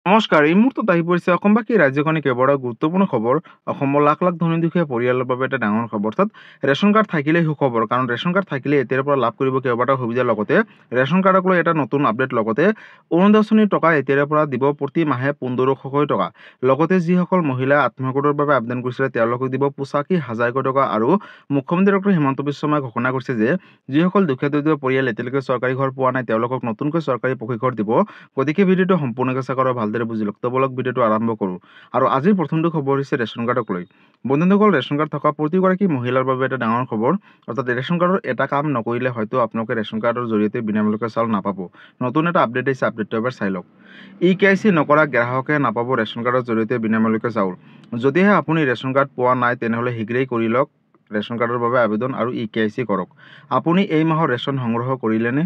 নমস্কাৰ, এই মুহূৰ্তত আহি পৰিছে অসমবাসী ৰাজ্যখনে কেইবাটাও গুৰুত্বপূৰ্ণ খবৰ। অসমৰ লাখ লাখ ধনী দুখীয়া পৰিয়ালৰ বাবে এটা ডাঙৰ খবৰ। অৰ্থাৎ ৰেচন কাৰ্ড থাকিলেই সুখবৰ, কাৰণ ৰেচন কাৰ্ড থাকিলে এতিয়াৰ পৰা লাভ কৰিব কেইবাটাও সুবিধাৰ লগতে ৰেচন কাৰ্ডক লৈ এটা নতুন আপডেট, লগতে অৰুণোদয় আঁচনিৰ টকা এতিয়াৰ পৰা দিব প্ৰতি মাহে ১৫০০ টকা। লগতে যিসকল মহিলা আত্মসহায়ক গোটৰ বাবে আবেদন কৰিছিলে তেওঁলোকক দিব ৮৫,০০০ টকা। আৰু মুখ্যমন্ত্ৰী ডক্টৰ হিমন্ত বিশ্ব শৰ্মাই ঘোষণা কৰিছে যে যিসকল দুখীয়া দৰিদ্ৰ পৰিয়াল এতিয়ালৈকে চৰকাৰী ঘৰ পোৱা নাই তেওঁলোকক নতুনকৈ চৰকাৰী পকী ঘৰ দিব। গতিকে ভিডিঅ'টো সম্পূৰ্ণকৈ চাওক আৰু ভালদৰে বুজি লওক। তো বলক ভিডিঅ'টো আৰম্ভ কৰোঁ। আৰু আজিৰ প্ৰথমটো খবৰ হৈছে ৰেচন কাৰ্ডক লৈ। বন্ধুসকল, ৰেচন কাৰ্ড থকা প্ৰতিগৰাকী মহিলাৰ বাবে এটা ডাঙৰ খবৰ। অৰ্থাৎ ৰেচন কাৰ্ডৰ এটা কাম নকৰিলে হয়তো আপোনালোকে ৰেচন কাৰ্ডৰ জৰিয়তে বিনামূলীয়াকৈ চাউল নাপাব। নতুন এটা আপডেট আহিছে, আপডেটটো এবাৰ চাই লওক। KYC নকৰা গ্ৰাহকে নাপাব ৰেচন কাৰ্ডৰ জৰিয়তে বিনামূলীয়াকৈ চাউল। যদিহে আপুনি ৰেচন কাৰ্ড পোৱা নাই তেনেহ'লে শীঘ্ৰেই কৰি লওক ৰেচন কাৰ্ডৰ বাবে আবেদন আৰু KYC কৰক। আপুনি এই মাহৰ ৰেচন সংগ্ৰহ কৰিলেনে?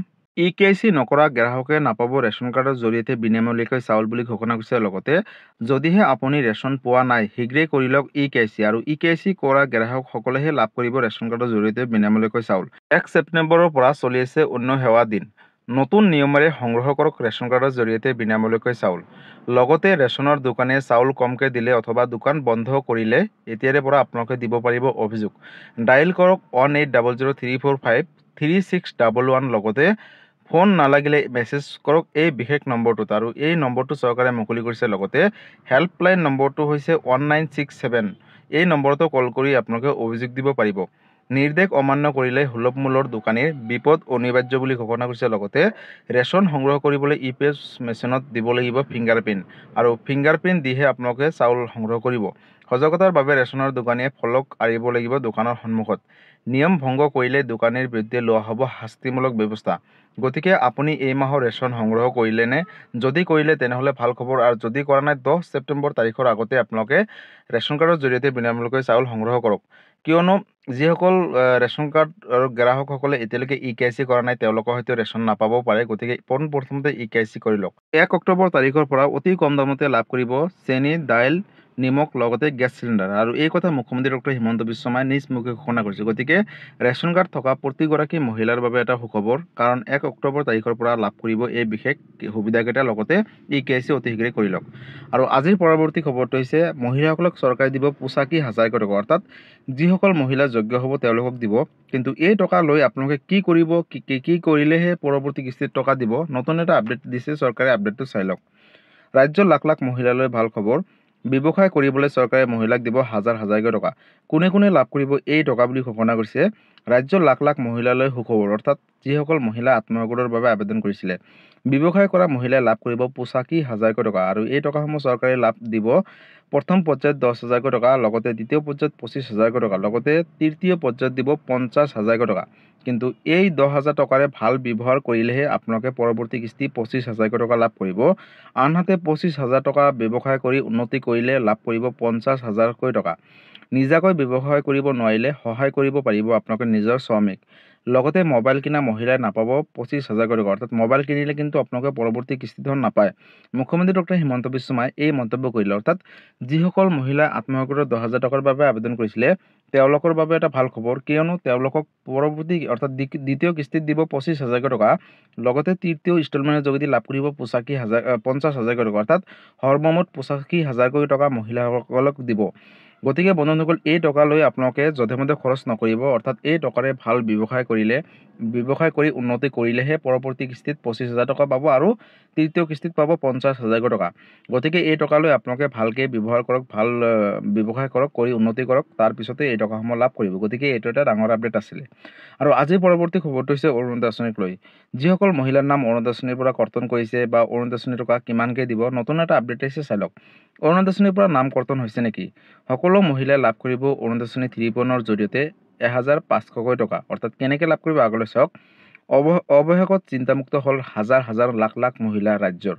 KYC নকৰা গ্ৰাহকে নাপাব ৰেচন কাৰ্ডৰ জৰিয়তে বিনামূলীয়াকৈ চাউল বুলি ঘোষণা কৰিছে। লগতে যদিহে আপুনি ৰেচন পোৱা নাই শীঘ্ৰেই কৰি লওক KYC, আৰু KYC কৰা গ্ৰাহকসকলেহে লাভ কৰিব ৰেচন কাৰ্ডৰ জৰিয়তে বিনামূলীয়াকৈ চাউল। ১ ছেপ্টেম্বৰৰ পৰা চলি আছে অন্য সেৱা দিন। নতুন নিয়মেৰে সংগ্ৰহ কৰক ৰেচন কাৰ্ডৰ জৰিয়তে বিনামূলীয়াকৈ চাউল। লগতে ৰেচনৰ দোকানে চাউল কমকৈ দিলে অথবা দোকান বন্ধ কৰিলে এতিয়াৰে পৰা আপোনালোকে দিব পাৰিব অভিযোগ। ডায়েল কৰক 180034536611। লগতে ফোন নালাগিলে মেছেজ কৰক এই বিশেষ নম্বৰটোত, আৰু এই নম্বৰটো চৰকাৰে মুকলি কৰিছে। লগতে হেল্পলাইন নম্বৰটো হৈছে 1967। এই নম্বৰটো কল কৰি আপোনালোকে অভিযোগ দিব পাৰিব। নিৰ্দেশ অমান্য কৰিলে সুলভ মূল্যৰ দোকানীৰ বিপদ অনিবাৰ্য বুলি ঘোষণা কৰিছে। লগতে ৰেচন সংগ্ৰহ কৰিবলৈ EPS মেচিনত দিব লাগিব ফিংগাৰপ্ৰিণ্ট, আৰু ফিংগাৰপ্ৰিণ্ট দিহে আপোনালোকে চাউল সংগ্ৰহ কৰিব। সজাগতাৰ বাবে ৰেচনৰ দোকানীয়ে ফলক আঁৰিব লাগিব দোকানৰ সন্মুখত। নিয়ম ভংগ কৰিলে দোকানীৰ বিৰুদ্ধে লোৱা হ'ব শাস্তিমূলক ব্যৱস্থা। গতিকে আপুনি এই মাহৰ ৰেচন সংগ্ৰহ কৰিলেনে? যদি কৰিলে তেনেহ'লে ভাল খবৰ, আৰু যদি কৰা নাই 10 ছেপ্টেম্বৰ তাৰিখৰ আগতে আপোনালোকে ৰেচন কাৰ্ডৰ জৰিয়তে বিনামূলীয়াকৈ চাউল সংগ্ৰহ কৰক। কিয়নো যিসকল ৰেচন কাৰ্ডৰ গ্ৰাহকসকলে এতিয়ালৈকে KYC কৰা নাই তেওঁলোকৰ হয়তো ৰেচন নাপাবও পাৰে। গতিকে পোনপ্ৰথমতে KYC কৰি লওক। ১ অক্টোবৰ তাৰিখৰ পৰা অতি কম দামতে লাভ কৰিব চেনি, দাইল, নিমখ, লগতে গেছ চিলিণ্ডাৰ। আৰু এই কথা মুখ্যমন্ত্ৰী ডক্টৰ হিমন্ত বিশ্ব শৰ্মাই নিজ মুখে ঘোষণা কৰিছে। গতিকে ৰেচন কাৰ্ড থকা প্ৰতিগৰাকী মহিলাৰ বাবে এটা সুখবৰ, কাৰণ ১ অক্টোবৰ তাৰিখৰ পৰা লাভ কৰিব এই বিশেষ সুবিধাকেইটা। লগতে KYC অতি শীঘ্ৰেই কৰি লওক। আৰু আজিৰ পৰৱৰ্তী খবৰটো হৈছে মহিলাসকলক চৰকাৰে দিব ৮৫,০০০ টকা। অৰ্থাৎ যিসকল মহিলা যোগ্য হ'ব তেওঁলোকক দিব। কিন্তু এই টকা লৈ আপোনালোকে কি কৰিব, কি কৰিলেহে পৰৱৰ্তী কিস্তিত টকা দিব, নতুন এটা আপডেট দিছে চৰকাৰে। আপডেটটো চাই লওক। ৰাজ্যৰ লাখ লাখ মহিলালৈ ভাল খবৰ। ব্যৱসায় কৰিবলৈ চৰকাৰে মহিলাক দিব হাজাৰকৈ টকা। কোনে কোনে লাভ কৰিব এই টকা বুলি ঘোষণা কৰিছে। ৰাজ্যৰ লাখ লাখ মহিলালৈ সুখবৰ। অৰ্থাৎ যিসকল মহিলা আত্মসহায়ক গোটৰ বাবে আবেদন কৰিছিলে, ব্যৱসায় কৰা মহিলাই লাভ কৰিব ৮৫,০০০ টকা। আৰু এই টকাসমূহ চৰকাৰে লাভ দিব প্ৰথম পৰ্যায়ত ১০,০০০ টকা, লগতে দ্বিতীয় পৰ্যায়ত ২৫,০০০ টকা, লগতে তৃতীয় পৰ্যায়ত দিব ৫০,০০০ টকা। কিন্তু এই ১০,০০০ টকাৰে ভাল ব্যৱহাৰ কৰিলেহে আপোনালোকে পৰৱৰ্তী কিস্তি ২৫,০০০ টকা লাভ কৰিব। আনহাতে ২৫,০০০ টকা ব্যৱসায় কৰি উন্নতি কৰিলে লাভ কৰিব ৫০,০০০ টকা। নিজাকৈ ব্যৱসায় কৰিব নোৱাৰিলে সহায় কৰিব পাৰিব আপোনালোকে নিজৰ স্বামীক। লগতে মোবাইল কিনা মহিলাই নাপাব ২৫,০০০ টকা। অৰ্থাৎ মোবাইল কিনিলে কিন্তু আপোনালোকে পৰৱৰ্তী কিস্তিধন নাপায়। মুখ্যমন্ত্ৰী ডক্টৰ হিমন্ত বিশ্ব শৰ্মাই এই মন্তব্য কৰিলে। অৰ্থাৎ যিসকল মহিলা আত্মসহায়ক গোটৰ ১০,০০০ টকাৰ বাবে আবেদন কৰিছিলে তেওঁলোকৰ বাবে এটা ভাল খবৰ, কিয়নো তেওঁলোকক পৰৱৰ্তী অৰ্থাৎ দ্বিতীয় কিস্তিত দিব ২৫,০০০ টকা। লগতে তৃতীয় ইনষ্টলমেণ্টৰ যোগেদি লাভ কৰিব ৫০,০০০ টকা। অৰ্থাৎ সৰ্বমুঠ ৮৫,০০০ টকা মহিলাসকলক দিব। গতিকে বন্ধুসকল, এই টকা লৈ আপোনালোকে যধে মধে খৰচ নকৰিব। অৰ্থাৎ এই টকাৰে ভাল ব্যৱসায় কৰি উন্নতি কৰিলেহে পৰৱৰ্তী কিস্তিত ২৫,০০০ টকা পাব, আৰু তৃতীয় কিস্তিত পাব ৫০,০০০ টকা। গতিকে এই টকা লৈ আপোনালোকে ভালকৈ ব্যৱহাৰ কৰক, ভাল ব্যৱসায় কৰক, কৰি উন্নতি কৰক, তাৰপিছতে এই টকাসমূহ লাভ কৰিব। গতিকে এইটো এটা ডাঙৰ আপডেট আছিলে। আৰু আজিৰ পৰৱৰ্তী খবৰটো হৈছে অৰুণোদয় আঁচনিক লৈ। যিসকল মহিলাৰ নাম অৰুণোদয় আঁচনিৰ পৰা কৰ্তন কৰিছে বা অৰুণোদয় আঁচনিৰ টকা কিমানকৈ দিব, নতুন এটা আপডেট আহিছে, চাই লওক। অৰুণোদয় আঁচনিৰ পৰা নাম কৰ্তন হৈছে নেকি? সকলো মহিলাই লাভ কৰিব অৰুণোদয় আঁচনি 3.0 জৰিয়তে ১,৫০০ টকা। অৰ্থাৎ কেনেকৈ লাভ কৰিব আগলৈ চাওক। অৱশেষত চিন্তামুক্ত হ'ল হাজাৰ লাখ লাখ মহিলা। ৰাজ্যৰ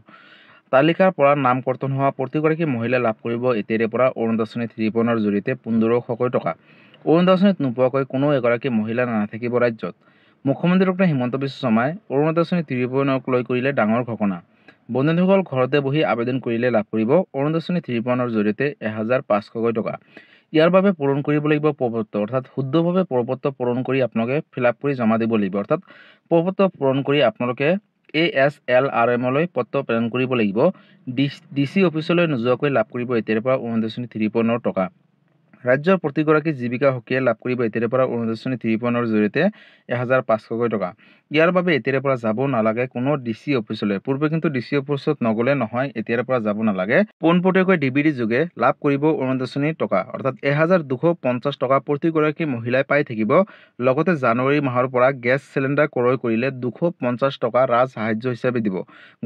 তালিকাৰ পৰা নাম কৰ্তন হোৱা প্ৰতিগৰাকী মহিলাই লাভ কৰিব এতিয়াৰে পৰা অৰুণোদয় আঁচনি 3.0 জৰিয়তে ১৫০০ টকা। অৰুণোদয় আঁচনিত নোপোৱাকৈ কোনো এগৰাকী মহিলা নাথাকিব ৰাজ্যত। মুখ্যমন্ত্ৰী ডক্টৰ হিমন্ত বিশ্ব শৰ্মাই অৰুণোদয় আঁচনি 3.0ক লৈ কৰিলে ডাঙৰ ঘোষণা। বন্ধুসকল, ঘৰতে বহি আবেদন কৰিলে লাভ কৰিব অৰুণোদয় আঁচনি 3.0 জৰিয়তে ১,৫০০ টকা। ইয়াৰ বাবে পূৰণ কৰিব লাগিব প্ৰপত্ৰ। অৰ্থাৎ শুদ্ধভাৱে প্ৰপত্ৰ পূৰণ কৰি আপোনালোকে ফিল আপ কৰি জমা দিব লাগিব। অৰ্থাৎ প্ৰপত্ৰ পূৰণ কৰি আপোনালোকে ASLRM-লৈ পত্ৰ প্ৰেৰণ কৰিব লাগিব। DC অফিচলৈ নোযোৱাকৈ লাভ কৰিব এতিয়াৰ পৰা 29.53 টকা। ৰাজ্যৰ প্ৰতিগৰাকী জীৱিকা সখীয়ে লাভ কৰিব এতিয়াৰ পৰা 29.53 জৰিয়তে 1500 টকা। ইয়াৰ বাবে এতিয়াৰ পৰা যাব নালাগে কোনো DC অফিচলৈ। পূৰ্বে কিন্তু DC অফিচত নগ'লে নহয়, এতিয়াৰ পৰা যাব নালাগে। পোনপটীয়াকৈ DBD যোগে লাভ কৰিব 29 টকা, অৰ্থাৎ 1250 টকা প্ৰতিগৰাকী মহিলাই পাই থাকিব। লগতে জানুৱাৰী মাহৰ পৰা গেছ চিলিণ্ডাৰ ক্ৰয় কৰিলে 250 টকা ৰাজ সাহায্য হিচাপে দিব।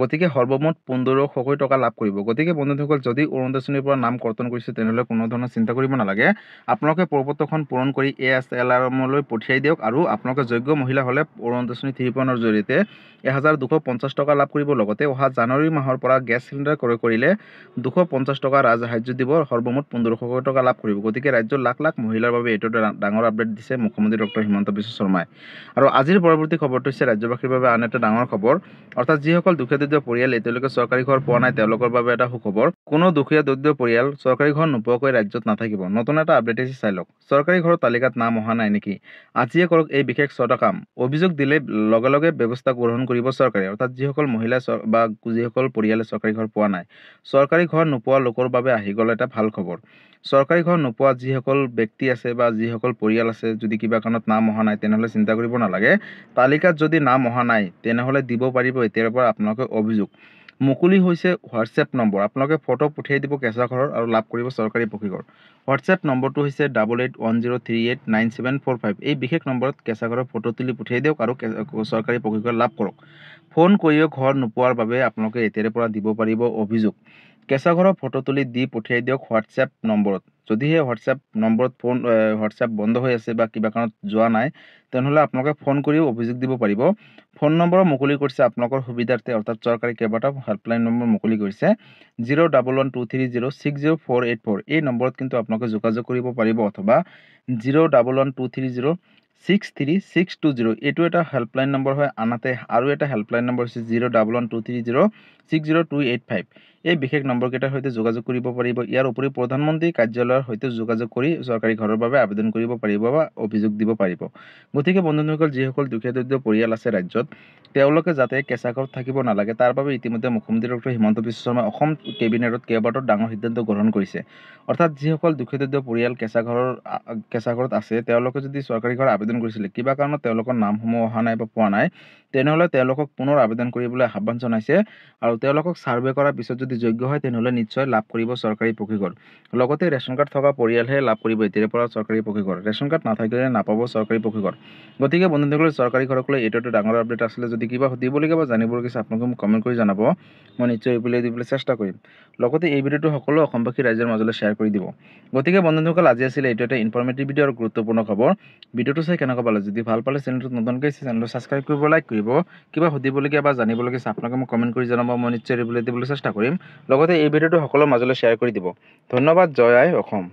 গতিকে সৰ্বমুঠ 1500 টকা লাভ কৰিব। গতিকে বন্ধুসকল, যদি 29ৰ পৰা নাম কৰ্তন কৰিছে তেনেহ'লে কোনো ধৰণৰ চিন্তা কৰিব নালাগে। আপোনালোকে প্ৰপত্ৰখন পূৰণ কৰি ASLRM-লৈ পঠিয়াই দিয়ক আৰু আপোনালোকে যোগ্য মহিলা হ'লে 29.53 জৰিয়তে 1250 টকা লাভ কৰিব। লগতে অহা জানুৱাৰী মাহৰ পৰা গেছ চিলিণ্ডাৰ ক্ৰয় কৰিলে 250 টকা ৰাজ সাহায্য দিব। সৰ্বমুঠ 1500 টকা লাভ কৰিব। গতিকে ৰাজ্যৰ লাখ লাখ মহিলাৰ বাবে এইটো ডাঙৰ আপডেট দিছে মুখ্যমন্ত্ৰী ডক্টৰ হিমন্ত বিশ্ব শৰ্মাই। আৰু আজিৰ পৰৱৰ্তী খবৰটো হৈছে ৰাজ্যবাসীৰ বাবে আন এটা ডাঙৰ খবৰ, অৰ্থাৎ যিসকল দুখীয়া দৰিদ্ৰ পৰিয়াল এতিয়ালৈকে চৰকাৰী ঘৰ পোৱা নাই তেওঁলোকৰ বাবে এটা সুখবৰ। কোনো দুখীয়া দৰিদ্ৰ পৰিয়াল চৰকাৰী ঘৰ নোপোৱাকৈ ৰাজ্যত নাথাকিব। নতুন এটা আপডেট আহিছে, চাই লওক। চৰকাৰী ঘৰৰ তালিকাত নাম অহা নাই নেকি? আজিয়ে কৰক এই বিশেষ 6টা কাম। অভিযোগ দিলে লগে লগে ব্যৱস্থা গ্ৰহণ কৰিব চৰকাৰে। অৰ্থাৎ যিসকল মহিলাই বা যিসকল পৰিয়ালে চৰকাৰী ঘৰ পোৱা নাই, চৰকাৰী ঘৰ নোপোৱা লোকৰ বাবে আহি গ'ল এটা ভাল খবৰ। চৰকাৰী ঘৰ নোপোৱা যিসকল ব্যক্তি আছে বা যিসকল পৰিয়াল আছে, যদি কিবা কাৰণত নাম অহা নাই তেনেহ'লে চিন্তা কৰিব নালাগে। তালিকাত যদি নাম অহা নাই তেনেহ'লে দিব পাৰিব এতিয়াৰ পৰা আপোনালোকে অভিযোগ। মুকলি হৈছে হোৱাটছএপ নম্বৰ। আপোনালোকে ফটো পঠিয়াই দিব কেঁচা ঘৰৰ আৰু লাভ কৰিব চৰকাৰী পকীঘৰ। হোৱাটছএপ নম্বৰটো হৈছে 8810389745। এই বিশেষ নম্বৰত কেঁচা ঘৰৰ ফটো তুলি পঠিয়াই দিয়ক আৰু চৰকাৰী পকীঘৰ লাভ কৰক। ফোন কৰিও ঘৰ নোপোৱাৰ বাবে আপোনালোকে এতিয়াৰ পৰা দিব পাৰিব অভিযোগ। কেঁচা ঘৰৰ ফটো তুলি দি পঠিয়াই দিয়ক হোৱাটছএপ নম্বৰত। যদিহে হোৱাটছএপ নম্বৰত হোৱাটছএপ বন্ধ হৈ আছে বা কিবা কাৰণত যোৱা নাই তেনেহ'লে আপোনালোকে ফোন কৰিও অভিযোগ দিব পাৰিব। ফোন নম্বৰ মুকলি কৰিছে আপোনালোকৰ সুবিধাৰ্থে, অৰ্থাৎ চৰকাৰী কেইবাটাও হেল্পলাইন নম্বৰ মুকলি কৰিছে। 01123060484 এই নম্বৰত কিন্তু আপোনালোকে যোগাযোগ কৰিব পাৰিব, অথবা 01123063620 এইটো এটা হেল্পলাইন নম্বৰ হয়। আনহাতে আৰু এটা হেল্পলাইন নম্বৰ হৈছে 01123060285। এই বিশেষ নম্বৰকেইটাৰ সৈতে যোগাযোগ কৰিব পাৰিব। ইয়াৰ উপৰিও প্ৰধানমন্ত্ৰী কাৰ্যালয়ৰ সৈতে যোগাযোগ কৰি চৰকাৰী ঘৰৰ বাবে আবেদন কৰিব পাৰিব বা অভিযোগ দিব পাৰিব। গতিকে বন্ধুসকল, যিসকল দুখীয়া দৰিদ্ৰ পৰিয়াল আছে ৰাজ্যত, তেওঁলোকে যাতে কেঁচা ঘৰত থাকিব নালাগে তাৰ বাবে ইতিমধ্যে মুখ্যমন্ত্ৰী ডক্টৰ হিমন্ত বিশ্ব শৰ্মাই অসম কেবিনেটত কেইবাটাও ডাঙৰ সিদ্ধান্ত গ্ৰহণ কৰিছে। অৰ্থাৎ যিসকল দুখীয়া দৰিদ্ৰ পৰিয়াল কেঁচা ঘৰত আছে তেওঁলোকে যদি চৰকাৰী ঘৰ আবেদন কৰিছিলে, কিবা কাৰণত তেওঁলোকৰ নামসমূহ অহা নাই বা পোৱা নাই, তেনেহ'লে তেওঁলোকক পুনৰ আবেদন কৰিবলৈ আহ্বান জনাইছে। আৰু তেওঁলোকক ছাৰ্ভে কৰাৰ পিছত যদি যোগ্য হয় তেনেহ'লে নিশ্চয় লাভ কৰিব চৰকাৰী পকীঘৰ। লগতে ৰেচন কাৰ্ড থকা পৰিয়ালহে লাভ কৰিব এতিয়াৰ পৰা চৰকাৰী পকীঘৰ। ৰেচন কাৰ্ড নাথাকিলে নাপাব চৰকাৰী পকীঘৰ। গতিকে বন্ধুসকল, চৰকাৰী ঘৰক লৈ এইটো এটা ডাঙৰ আপডেট আছিলে। যদি কিবা সুধিবলগীয়া বা জানিবলগীয়া আছে আপোনালোকে মোক কমেণ্ট কৰি জনাব, মই নিশ্চয় ৰিপ্লাই দিবলৈ চেষ্টা কৰিম। লগতে এই ভিডিঅ'টো সকলো অসমবাসী ৰাইজৰ মাজলৈ শ্বেয়াৰ কৰি দিব। গতিকে বন্ধুসকল, আজি আছিলে এইটো এটা ইনফৰ্মেটিভ ভিডিঅ' আৰু গুৰুত্বপূৰ্ণ খবৰ। ভিডিঅ'টো চাই কেনেকুৱা পালে? যদি ভাল পালে চেনেলটোত নতুনকৈ আছে চেনেলটো ছাবস্ক্ৰাইব কৰিব, লাইক কৰিব। কিবা সুধিবলগীয়া বা জানিবলগীয়া আছে আপোনালোকে মোক কমেণ্ট কৰি জনাব, মই নিশ্চয় ৰিপ্লাই দিবলৈ চেষ্টা কৰিম। লগতে এই ভিডিঅ'টো সকলোৰ মাজলৈ শ্বেয়াৰ কৰি দিব। ধন্যবাদ। জয় আই অসম।